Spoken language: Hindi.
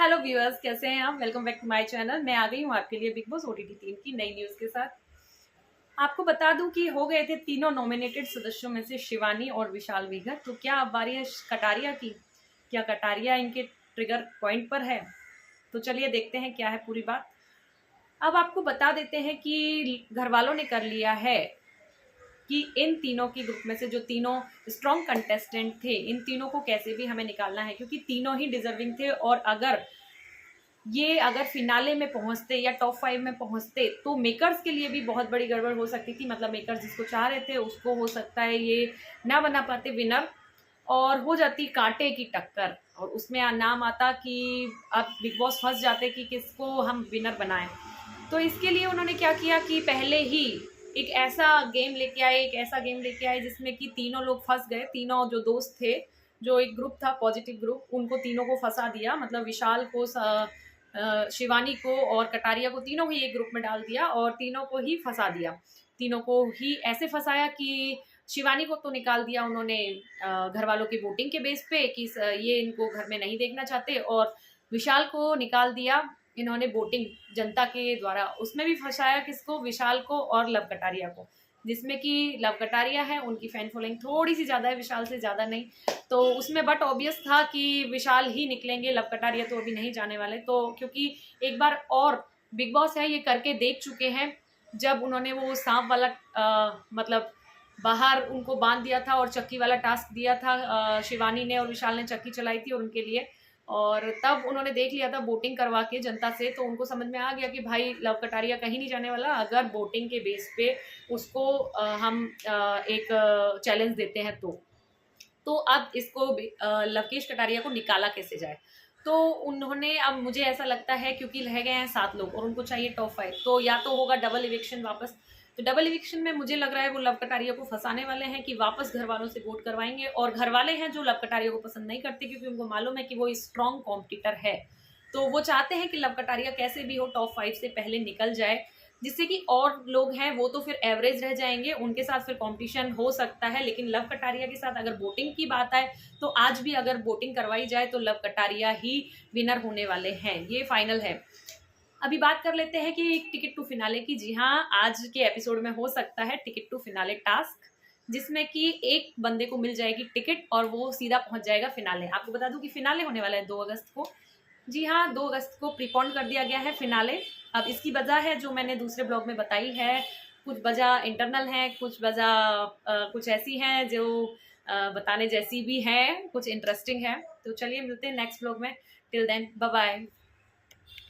हेलो व्यूअर्स, कैसे हैं आप? Welcome back to my channel. मैं आ गई हूँ आपके लिए बिग बॉस ओटीटी 3 की नई न्यूज़ के साथ। आपको बता दूं कि हो गए थे तीनों नॉमिनेटेड सदस्यों में से शिवानी और विशाल वीगर। तो क्या अब बारी है कटारिया की? क्या कटारिया इनके ट्रिगर पॉइंट पर है? तो चलिए देखते हैं क्या है पूरी बात। अब आपको बता देते हैं कि घर वालों ने कर लिया है कि इन तीनों की ग्रुप में से जो तीनों स्ट्रॉन्ग कंटेस्टेंट थे, इन तीनों को कैसे भी हमें निकालना है, क्योंकि तीनों ही डिजर्विंग थे। और अगर फिनाले में पहुंचते या टॉप 5 में पहुंचते तो मेकर्स के लिए भी बहुत बड़ी गड़बड़ हो सकती थी। मतलब मेकर्स जिसको चाह रहे थे उसको हो सकता है ये ना बना पाते विनर, और हो जाती कांटे की टक्कर, और उसमें नाम आता कि अब बिग बॉस फंस जाते कि किसको हम विनर बनाएं। तो इसके लिए उन्होंने क्या किया कि पहले ही एक ऐसा गेम लेके आए जिसमें कि तीनों लोग फंस गए। तीनों जो दोस्त थे, जो एक ग्रुप था पॉजिटिव ग्रुप, उनको तीनों को फंसा दिया। मतलब विशाल को, शिवानी को और कटारिया को, तीनों को ही एक ग्रुप में डाल दिया और तीनों को ही फंसा दिया। तीनों को ही ऐसे फंसाया कि शिवानी को तो निकाल दिया उन्होंने घर वालों की वोटिंग के बेस पे कि ये इनको घर में नहीं देखना चाहते, और विशाल को निकाल दिया इन्होंने वोटिंग जनता के द्वारा। उसमें भी फंसाया किसको? विशाल को और लव कटारिया को, जिसमें कि लव कटारिया है, उनकी फैन फॉलोइंग थोड़ी सी ज़्यादा है, विशाल से ज़्यादा नहीं। तो उसमें बट ऑब्वियस था कि विशाल ही निकलेंगे, लव कटारिया तो अभी नहीं जाने वाले। तो क्योंकि एक बार और बिग बॉस है ये करके देख चुके हैं, जब उन्होंने वो सांप वाला मतलब बाहर उनको बांध दिया था और चक्की वाला टास्क दिया था शिवानी ने और विशाल ने चक्की चलाई थी और उनके लिए। और तब उन्होंने देख लिया था वोटिंग करवा के जनता से, तो उनको समझ में आ गया कि भाई लव कटारिया कहीं नहीं जाने वाला अगर वोटिंग के बेस पे उसको हम एक चैलेंज देते हैं। तो अब इसको लवकेश कटारिया को निकाला कैसे जाए? तो उन्होंने, अब मुझे ऐसा लगता है क्योंकि रह गए हैं 7 लोग और उनको चाहिए टॉप 5, तो या तो होगा डबल इविक्शन वापस। तो डबल इविक्शन में मुझे लग रहा है वो लव कटारिया को फंसाने वाले हैं कि वापस घर वालों से वोट करवाएंगे। और घर वाले हैं जो लव कटारिया को पसंद नहीं करते, क्योंकि उनको मालूम है कि वो स्ट्रॉन्ग कॉम्पिटिटर है। तो वो चाहते हैं कि लव कटारिया कैसे भी हो टॉप 5 से पहले निकल जाए, जिससे कि और लोग हैं वो तो फिर एवरेज रह जाएंगे, उनके साथ फिर कंपटीशन हो सकता है। लेकिन लव कटारिया के साथ अगर वोटिंग की बात आए तो आज भी अगर वोटिंग करवाई जाए तो लव कटारिया ही विनर होने वाले हैं, ये फाइनल है। अभी बात कर लेते हैं कि टिकट टू फिनाले की। जी हाँ, आज के एपिसोड में हो सकता है टिकट टू फिनाले टास्क, जिसमें कि एक बंदे को मिल जाएगी टिकट और वो सीधा पहुंच जाएगा फिनाले। आपको बता दूं कि फिनाले होने वाला है 2 अगस्त को। जी हाँ, 2 अगस्त को प्रीपोन कर दिया गया है फिनाले। अब इसकी वजह है जो मैंने दूसरे ब्लॉग में बताई है। कुछ वजह इंटरनल है, कुछ वजह कुछ ऐसी हैं जो बताने जैसी भी हैं, कुछ इंटरेस्टिंग है। तो चलिए मिलते हैं नेक्स्ट ब्लॉग में। Till then bye bye.